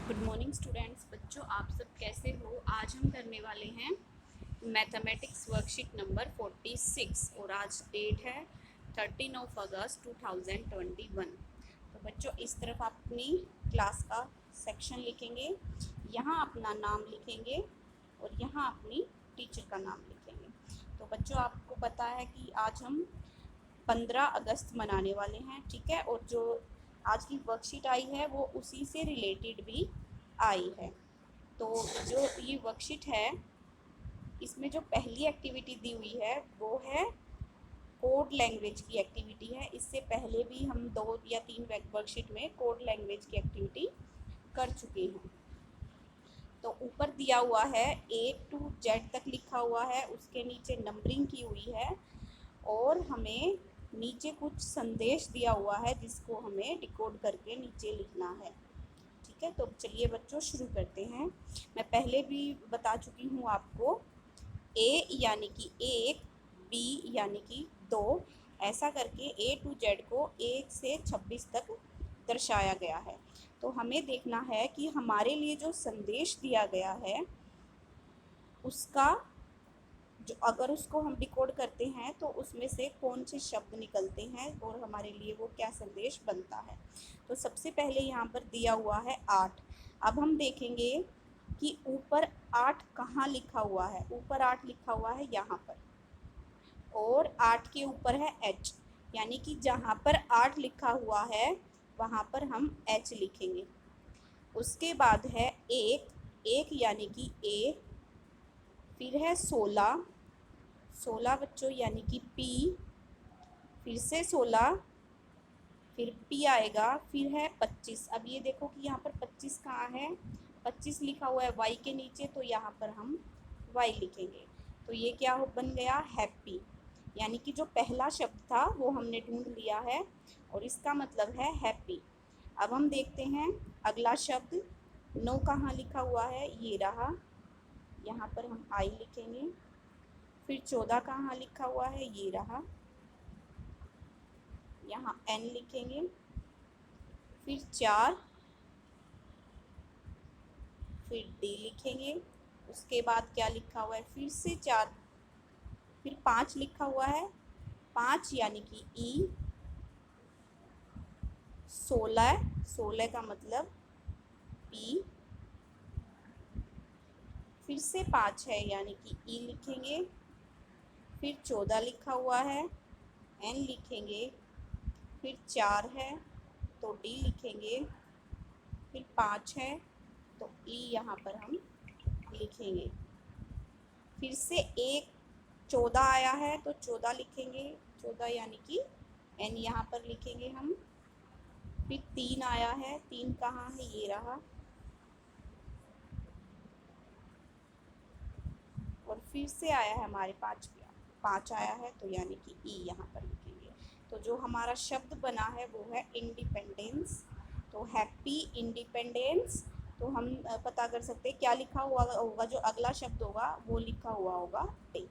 Good morning students. बच्चों, आप सब कैसे हो। आज हम करने वाले हैं मैथमेटिक्स वर्कशीट नंबर 46 और आज डेट है 13 अगस्त 2021। तो बच्चों, इस तरफ आप अपनी क्लास का सेक्शन लिखेंगे, यहाँ अपना नाम लिखेंगे और यहाँ अपनी टीचर का नाम लिखेंगे। तो बच्चों, आपको पता है कि आज हम 15 अगस्त मनाने वाले हैं, ठीक है। और जो आज की वर्कशीट आई है वो उसी से रिलेटेड भी आई है। तो जो ये वर्कशीट है, इसमें जो पहली एक्टिविटी दी हुई है वो है कोड लैंग्वेज की एक्टिविटी है। इससे पहले भी हम 2 या 3 वर्कशीट में कोड लैंग्वेज की एक्टिविटी कर चुके हैं। तो ऊपर दिया हुआ है A to Z तक लिखा हुआ है, उसके नीचे नंबरिंग की हुई है और हमें नीचे कुछ संदेश दिया हुआ है जिसको हमें डिकोड करके नीचे लिखना है, ठीक है। तो चलिए बच्चों, शुरू करते हैं। मैं पहले भी बता चुकी हूँ आपको, ए यानी कि 1, बी यानी कि 2, ऐसा करके A to Z को 1 से 26 तक दर्शाया गया है। तो हमें देखना है कि हमारे लिए जो संदेश दिया गया है उसका जो अगर उसको हम डिकोड करते हैं तो उसमें से कौन से शब्द निकलते हैं और हमारे लिए वो क्या संदेश बनता है। तो सबसे पहले यहाँ पर दिया हुआ है 8। अब हम देखेंगे कि ऊपर 8 कहाँ लिखा हुआ है। ऊपर 8 लिखा हुआ है यहाँ पर और 8 के ऊपर है H, यानी कि जहाँ पर 8 लिखा हुआ है वहाँ पर हम H लिखेंगे। उसके बाद है 1 यानी कि A, फिर है 16 बच्चों यानी कि P, फिर से 16, फिर P आएगा, फिर है 25। अब ये देखो कि यहाँ पर 25 कहाँ है, 25 लिखा हुआ है Y के नीचे, तो यहाँ पर हम Y लिखेंगे। तो ये क्या बन गया, हैप्पी, यानी कि जो पहला शब्द था वो हमने ढूंढ लिया है और इसका मतलब है हैप्पी। अब हम देखते हैं अगला शब्द 9 कहाँ लिखा हुआ है, ये रहा, यहाँ पर हम I लिखेंगे। फिर 14 कहाँ लिखा हुआ है, ये रहा, यहाँ N लिखेंगे। फिर 4, फिर D लिखेंगे। उसके बाद क्या लिखा हुआ है, फिर से 4, फिर 5 लिखा हुआ है, 5 यानी कि E। 16 का मतलब P, फिर से 5 है यानी कि E लिखेंगे। फिर 14 लिखा हुआ है, N लिखेंगे। फिर 4 है तो D लिखेंगे। फिर 5 है तो E यहाँ पर हम लिखेंगे। फिर से 14 आया है तो 14 लिखेंगे, 14 यानी कि N यहाँ पर लिखेंगे हम। फिर 3 आया है, 3 कहाँ है, ये रहा, और फिर से आया है हमारे 5 आया है तो यानी कि E यहाँ पर लिखेंगे। तो जो हमारा शब्द बना है वो है इंडिपेंडेंस। तो हैप्पी इंडिपेंडेंस। तो हम पता कर सकते हैं क्या लिखा हुआ होगा, जो अगला शब्द होगा वो लिखा हुआ होगा डे,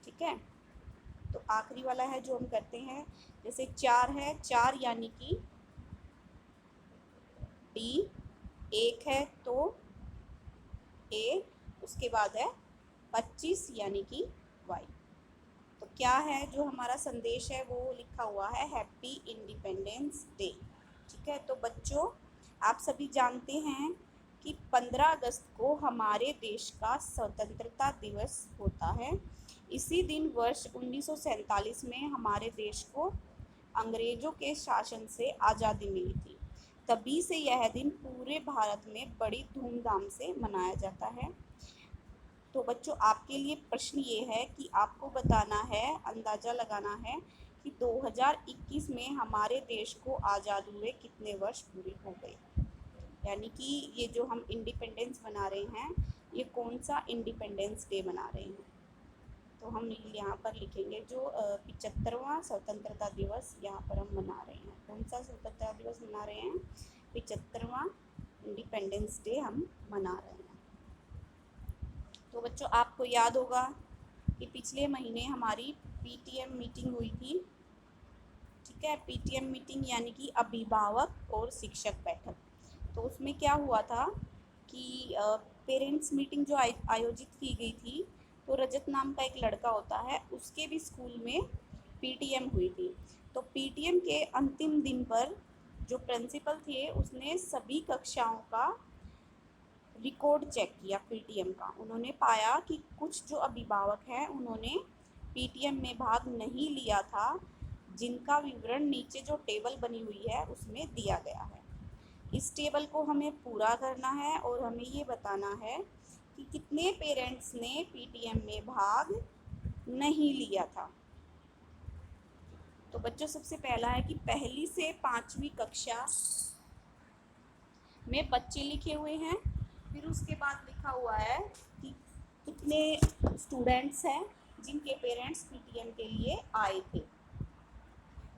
ठीक है। तो आखिरी वाला है जो हम करते हैं, जैसे 4 है, 4 यानी कि D, 1 है तो A, उसके बाद है 25 यानी कि Y। तो क्या है जो हमारा संदेश है, वो लिखा हुआ है हैप्पी इंडिपेंडेंस डे, ठीक है। तो बच्चों, आप सभी जानते हैं कि 15 अगस्त को हमारे देश का स्वतंत्रता दिवस होता है। इसी दिन वर्ष 1947 में हमारे देश को अंग्रेज़ों के शासन से आज़ादी मिली थी। तभी से यह दिन पूरे भारत में बड़ी धूमधाम से मनाया जाता है। तो बच्चों, आपके लिए प्रश्न ये है कि आपको बताना है, अंदाज़ा लगाना है कि 2021 में हमारे देश को आज़ाद हुए कितने वर्ष पूरे हो गए। यानी कि ये जो हम इंडिपेंडेंस मना रहे हैं, ये कौन सा इंडिपेंडेंस डे मना रहे हैं। तो हम यहाँ पर लिखेंगे जो 75वां स्वतंत्रता दिवस यहाँ पर हम मना रहे हैं। कौन सा स्वतंत्रता दिवस मना रहे हैं, 75वां इंडिपेंडेंस डे हम मना रहे हैं। तो बच्चों, आपको याद होगा कि पिछले महीने हमारी PTM मीटिंग हुई थी, ठीक है। PTM मीटिंग यानी कि अभिभावक और शिक्षक बैठक। तो उसमें क्या हुआ था कि पेरेंट्स मीटिंग जो आयोजित की गई थी, तो रजत नाम का एक लड़का होता है, उसके भी स्कूल में पीटीएम हुई थी। तो पीटीएम के अंतिम दिन पर जो प्रिंसिपल थे उसने सभी कक्षाओं का रिकॉर्ड चेक किया पीटीएम का। उन्होंने पाया कि कुछ जो अभिभावक हैं उन्होंने पीटीएम में भाग नहीं लिया था, जिनका विवरण नीचे जो टेबल बनी हुई है उसमें दिया गया है। इस टेबल को हमें पूरा करना है और हमें ये बताना है कि कितने पेरेंट्स ने पीटीएम में भाग नहीं लिया था। तो बच्चों, सबसे पहला है कि पहली से 5वीं कक्षा में बच्चे लिखे हुए हैं। फिर उसके बाद लिखा हुआ है कि कितने स्टूडेंट्स हैं जिनके पेरेंट्स पीटीएम के लिए आए थे।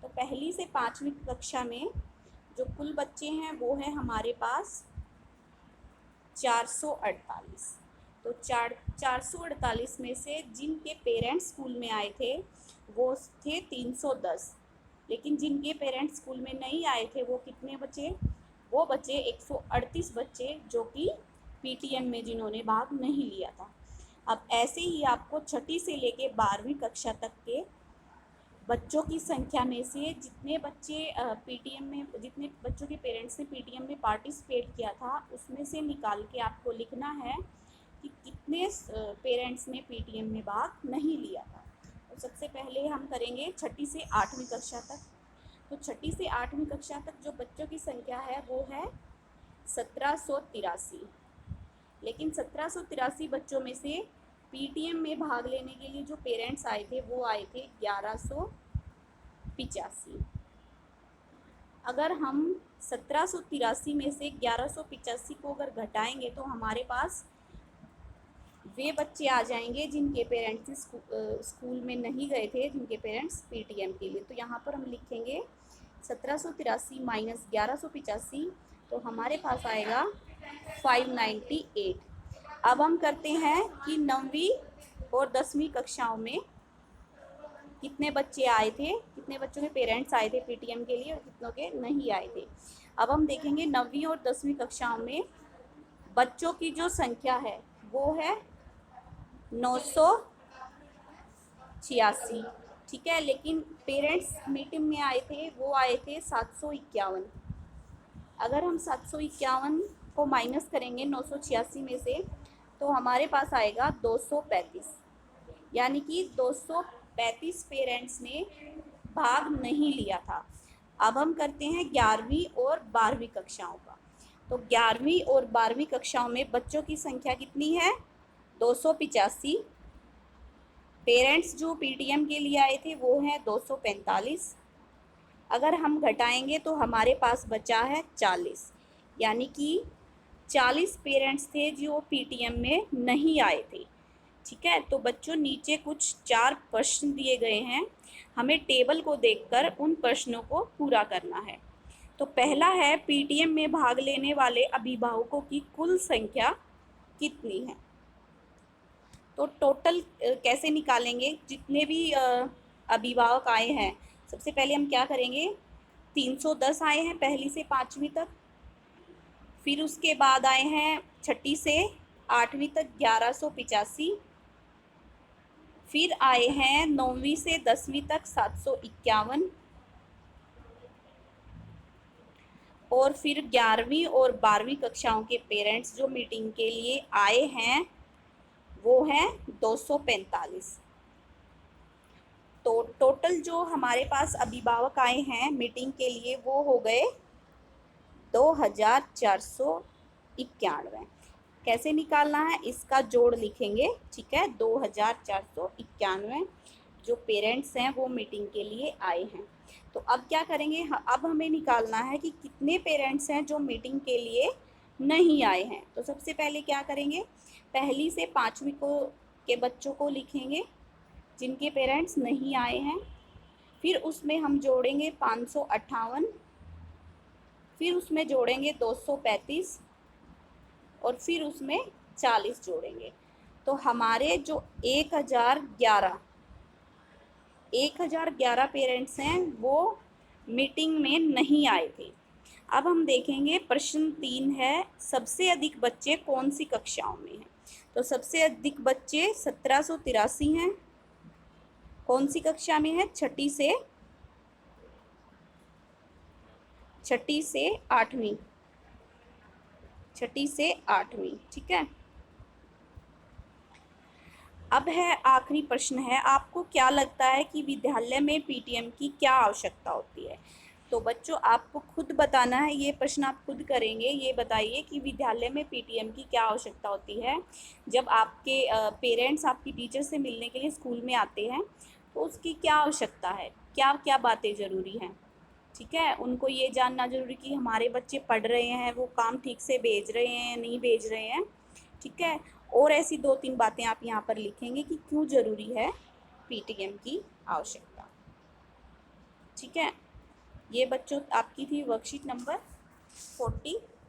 तो पहली से 5वीं कक्षा में जो कुल बच्चे हैं वो है हमारे पास 448। तो 448 में से जिनके पेरेंट्स स्कूल में आए थे वो थे 310, लेकिन जिनके पेरेंट्स स्कूल में नहीं आए थे वो कितने बचे? वो बचे 138 बच्चे, जो कि पीटीएम में जिन्होंने भाग नहीं लिया था। अब ऐसे ही आपको छठी से लेके 12वीं कक्षा तक के बच्चों की संख्या में से जितने बच्चे पीटीएम में, जितने बच्चों के पेरेंट्स ने पीटीएम में पार्टिसिपेट किया था, उसमें से निकाल के आपको लिखना है कि कितने पेरेंट्स ने पीटीएम में भाग नहीं लिया था। तो सबसे पहले हम करेंगे छठी से 8वीं कक्षा तक। तो छठी से 8वीं कक्षा तक जो बच्चों की संख्या है वो है 1783। लेकिन 1783 बच्चों में से पीटीएम में भाग लेने के लिए जो पेरेंट्स आए थे वो आए थे 1185। अगर हम 1783 में से 1185 को अगर घटाएंगे तो हमारे पास वे बच्चे आ जाएंगे जिनके पेरेंट्स स्कूल में नहीं गए थे, जिनके पेरेंट्स पीटीएम के लिए। तो यहाँ पर हम लिखेंगे 1783 माइनस 1185, तो हमारे पास आएगा 598। अब हम करते हैं कि 9वीं और 10वीं कक्षाओं में कितने बच्चे आए थे, कितने बच्चों के पेरेंट्स आए थे पीटीएम के लिए और कितनों के नहीं आए थे। अब हम देखेंगे 9वीं और 10वीं कक्षाओं में बच्चों की जो संख्या है वो है 986, ठीक है। लेकिन पेरेंट्स मीटिंग में आए थे वो आए थे 751। अगर हम 751 को माइनस करेंगे 986 में से तो हमारे पास आएगा 235, यानी कि 235 पेरेंट्स ने भाग नहीं लिया था। अब हम करते हैं 11वीं और 12वीं कक्षाओं का। तो 11वीं और 12वीं कक्षाओं में बच्चों की संख्या कितनी है? 285। पेरेंट्स जो पीटीएम के लिए आए थे वो हैं 245। अगर हम घटाएंगे तो हमारे पास बचा है 40, यानी कि 40 पेरेंट्स थे जो पीटीएम में नहीं आए थे, ठीक है। तो बच्चों, नीचे कुछ 4 प्रश्न दिए गए हैं, हमें टेबल को देखकर उन प्रश्नों को पूरा करना है। तो पहला है, पीटीएम में भाग लेने वाले अभिभावकों की कुल संख्या कितनी है? तो टोटल कैसे निकालेंगे? जितने भी अभिभावक आए हैं, सबसे पहले हम क्या करेंगे, 310 आए हैं पहली से 5वीं तक। फिर उसके बाद आए हैं छठी से 8वीं तक 1185। फिर आए हैं 9वीं से 10वीं तक 751। और फिर 11वीं और 12वीं कक्षाओं के पेरेंट्स जो मीटिंग के लिए आए हैं वो हैं 245। तो टोटल जो हमारे पास अभिभावक आए हैं मीटिंग के लिए वो हो गए 2491। कैसे निकालना है? इसका जोड़ लिखेंगे, ठीक है। 2491 जो पेरेंट्स हैं वो मीटिंग के लिए आए हैं। तो अब क्या करेंगे, अब हमें निकालना है कि कितने पेरेंट्स हैं जो मीटिंग के लिए नहीं आए हैं। तो सबसे पहले क्या करेंगे, पहली से 5वीं के बच्चों को लिखेंगे जिनके पेरेंट्स नहीं आए हैं। फिर उसमें हम जोड़ेंगे 558, फिर उसमें जोड़ेंगे 235 और फिर उसमें 40 जोड़ेंगे। तो हमारे जो 1011 पेरेंट्स हैं वो मीटिंग में नहीं आए थे। अब हम देखेंगे प्रश्न 3 है, सबसे अधिक बच्चे कौन सी कक्षाओं में हैं। तो सबसे अधिक बच्चे 1783 हैं। कौन सी कक्षा में है? छठी से 8वीं, छठी से 8वीं, ठीक है। अब है आखिरी प्रश्न है, आपको क्या लगता है कि विद्यालय में पीटीएम की क्या आवश्यकता होती है। तो बच्चों आपको खुद बताना है, ये प्रश्न आप खुद करेंगे। ये बताइए कि विद्यालय में पीटीएम की क्या आवश्यकता होती है। जब आपके पेरेंट्स आपकी टीचर से मिलने के लिए स्कूल में आते हैं तो उसकी क्या आवश्यकता है, क्या क्या बातें ज़रूरी हैं, ठीक है। उनको ये जानना जरूरी कि हमारे बच्चे पढ़ रहे हैं, वो काम ठीक से भेज रहे हैं या नहीं भेज रहे हैं, ठीक है। और ऐसी 2-3 बातें आप यहाँ पर लिखेंगे कि क्यों ज़रूरी है पीटीएम की आवश्यकता, ठीक है। ये बच्चों आपकी थी वर्कशीट नंबर 40।